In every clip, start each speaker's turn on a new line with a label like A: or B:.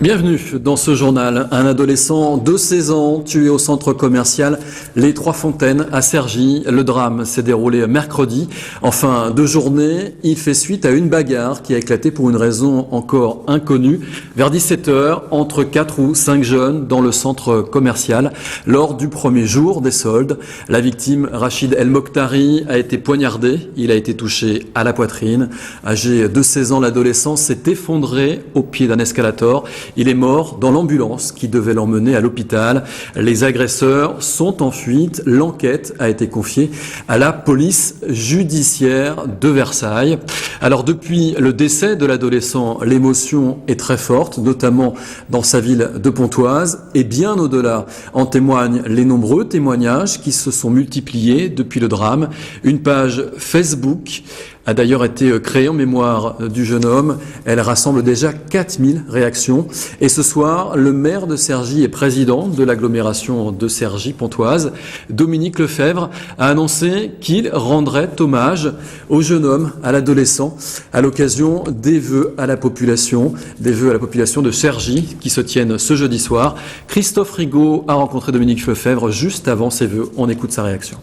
A: Bienvenue dans ce journal. Un adolescent de 16 ans tué au centre commercial Les Trois Fontaines à Cergy. Le drame s'est déroulé mercredi. En fin de journée, il fait suite à une bagarre qui a éclaté pour une raison encore inconnue vers 17h entre 4 ou 5 jeunes dans le centre commercial lors du premier jour des soldes. La victime, Rachid El Mokhtari, a été poignardé. Il a été touché à la poitrine. Âgé de 16 ans, l'adolescent s'est effondré au pied d'un escalator. Il est mort dans l'ambulance qui devait l'emmener à l'hôpital. Les agresseurs sont en fuite. L'enquête a été confiée à la police judiciaire de Versailles. Alors depuis le décès de l'adolescent, l'émotion est très forte, notamment dans sa ville de Pontoise et bien au-delà. En témoignent les nombreux témoignages qui se sont multipliés depuis le drame. Une page Facebook a d'ailleurs été créée en mémoire du jeune homme. Elle rassemble déjà 4000 réactions. Et ce soir, le maire de Cergy et président de l'agglomération de Cergy-Pontoise, Dominique Lefebvre, a annoncé qu'il rendrait hommage au jeune homme, à l'adolescent, à l'occasion des vœux à la population de Cergy qui se tiennent ce jeudi soir. Christophe Rigaud a rencontré Dominique Lefebvre juste avant ses vœux. On écoute sa réaction.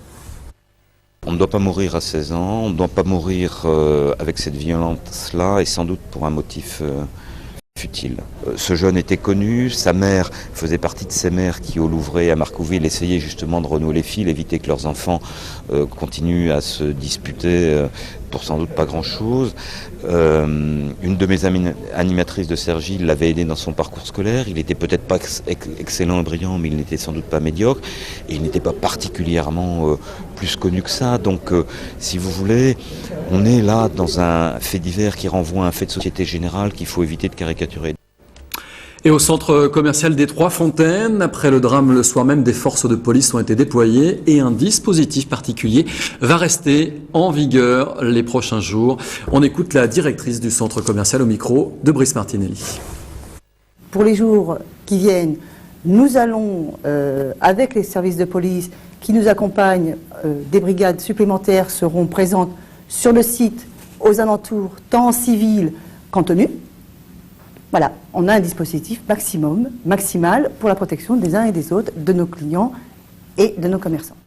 B: On ne doit pas mourir à 16 ans, on ne doit pas mourir avec cette violence-là et sans doute pour un motif futile. Ce jeune était connu, sa mère faisait partie de ces mères qui au Louvret, à Marcouville, essayaient justement de renouer les fils, éviter que leurs enfants continuent à se disputer pour sans doute pas grand-chose. Une de mes animatrices de Cergy l'avait aidé dans son parcours scolaire. Il n'était peut-être pas excellent et brillant, mais il n'était sans doute pas médiocre. Et il n'était pas particulièrement plus connu que ça. Donc, si vous voulez, on est là dans un fait divers qui renvoie à un fait de société générale qu'il faut éviter de caricaturer.
A: Et au centre commercial des Trois Fontaines, après le drame le soir même, des forces de police ont été déployées et un dispositif particulier va rester en vigueur les prochains jours. On écoute la directrice du centre commercial au micro de Brice Martinelli.
C: Pour les jours qui viennent, nous allons, avec les services de police qui nous accompagnent, des brigades supplémentaires seront présentes sur le site, aux alentours, tant en civil qu'en tenue. Voilà, on a un dispositif maximal pour la protection des uns et des autres, de nos clients et de nos commerçants.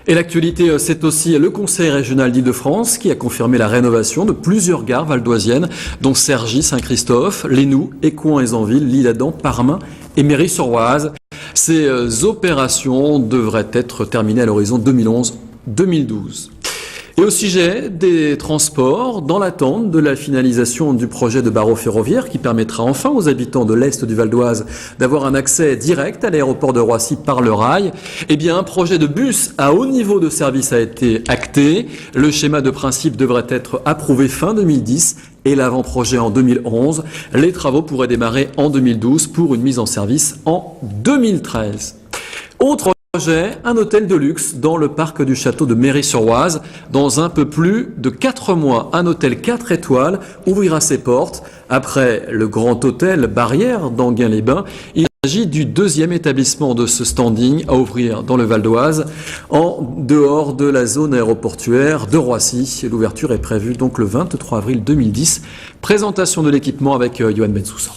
C: Et l'actualité, c'est aussi le Conseil régional d'Île-de-France qui a confirmé la rénovation de plusieurs gares valdoisiennes, dont Cergy, Saint-Christophe, Lénoux, Écouen et Zanville, L'Isle-Adam, Parmain et Méry-sur-Oise. Ces opérations devraient être terminées à l'horizon 2011-2012. Et au sujet des transports, dans l'attente de la finalisation du projet de barreau ferroviaire qui permettra enfin aux habitants de l'Est du Val d'Oise d'avoir un accès direct à l'aéroport de Roissy par le rail, eh bien un projet de bus à haut niveau de service a été acté. Le schéma de principe devrait être approuvé fin 2010 et l'avant-projet en 2011. Les travaux pourraient démarrer en 2012 pour une mise en service en 2013. Autre projet, un hôtel de luxe dans le parc du château de Méry-sur-Oise. Dans un peu plus de 4 mois, un hôtel 4 étoiles ouvrira ses portes. Après le grand hôtel Barrière d'Enghien-les-Bains, il s'agit du deuxième établissement de ce standing à ouvrir dans le Val d'Oise, en dehors de la zone aéroportuaire de Roissy. L'ouverture est prévue donc le 23 avril 2010. Présentation de l'équipement avec Yoann Bensoussan.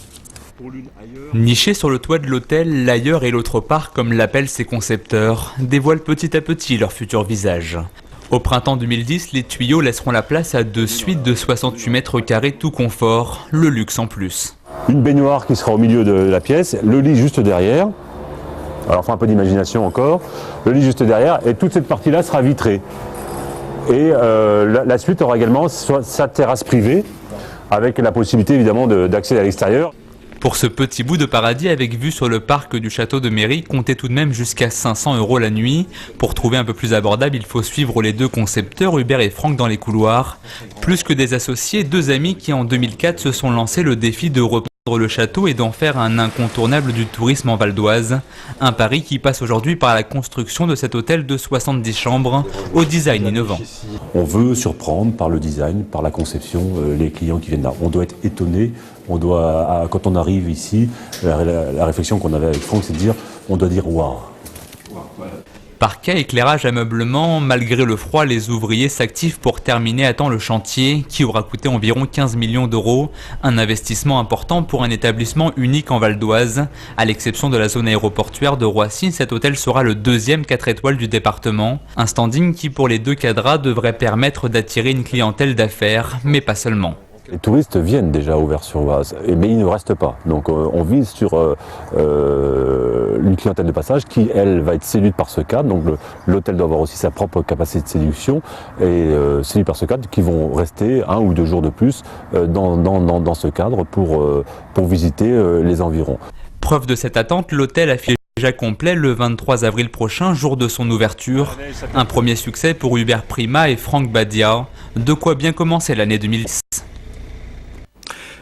D: Nichés sur le toit de l'hôtel, l'ailleurs et l'autre part, comme l'appellent ses concepteurs, dévoilent petit à petit leur futur visage. Au printemps 2010, les tuyaux laisseront la place à 2 suites de 68 mètres carrés tout confort, le luxe en plus.
E: Une baignoire qui sera au milieu de la pièce, le lit juste derrière, alors faut un peu d'imagination encore, le lit juste derrière et toute cette partie-là sera vitrée. Et la suite aura également sa terrasse privée avec la possibilité évidemment d'accéder à l'extérieur.
D: Pour ce petit bout de paradis avec vue sur le parc du château de Méry, comptez tout de même jusqu'à 500 € la nuit. Pour trouver un peu plus abordable, il faut suivre les deux concepteurs, Hubert et Franck, dans les couloirs. Plus que des associés, 2 amis qui en 2004 se sont lancés le défi de reprendre le château et d'en faire un incontournable du tourisme en Val d'Oise. Un pari qui passe aujourd'hui par la construction de cet hôtel de 70 chambres au design innovant.
E: On veut surprendre par le design, par la conception, les clients qui viennent là. On doit être étonné. Quand on arrive ici, la réflexion qu'on avait avec Franck, c'est de dire, on doit dire waouh.
D: Parquet, éclairage, ameublement, malgré le froid, les ouvriers s'activent pour terminer à temps le chantier qui aura coûté environ 15 millions d'euros. Un investissement important pour un établissement unique en Val d'Oise. À l'exception de la zone aéroportuaire de Roissy, cet hôtel sera le deuxième 4 étoiles du département. Un standing qui pour les deux cadras devrait permettre d'attirer une clientèle d'affaires, mais pas seulement.
E: Les touristes viennent déjà au Vers-sur-Oise, mais ils ne restent pas. Donc on vise sur une clientèle de passage qui, elle, va être séduite par ce cadre. Donc l'hôtel doit avoir aussi sa propre capacité de séduction et séduite par ce cadre qui vont rester 1 ou 2 jours de plus dans ce cadre pour visiter les environs.
D: Preuve de cette attente, l'hôtel affiche déjà complet le 23 avril prochain, jour de son ouverture. Un premier succès pour Hubert Prima et Franck Badia. De quoi bien commencer l'année 2010.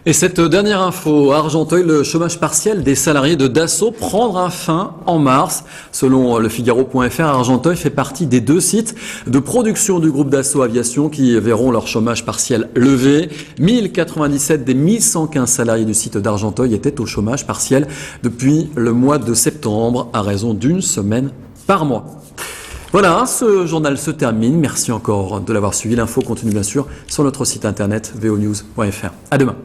A: Et cette dernière info, à Argenteuil, le chômage partiel des salariés de Dassault prendra fin en mars. Selon le Figaro.fr, Argenteuil fait partie des 2 sites de production du groupe Dassault Aviation qui verront leur chômage partiel levé. 1097 des 1115 salariés du site d'Argenteuil étaient au chômage partiel depuis le mois de septembre à raison d'1 semaine par mois. Voilà, ce journal se termine. Merci encore de l'avoir suivi. L'info continue bien sûr sur notre site internet vonews.fr. À demain.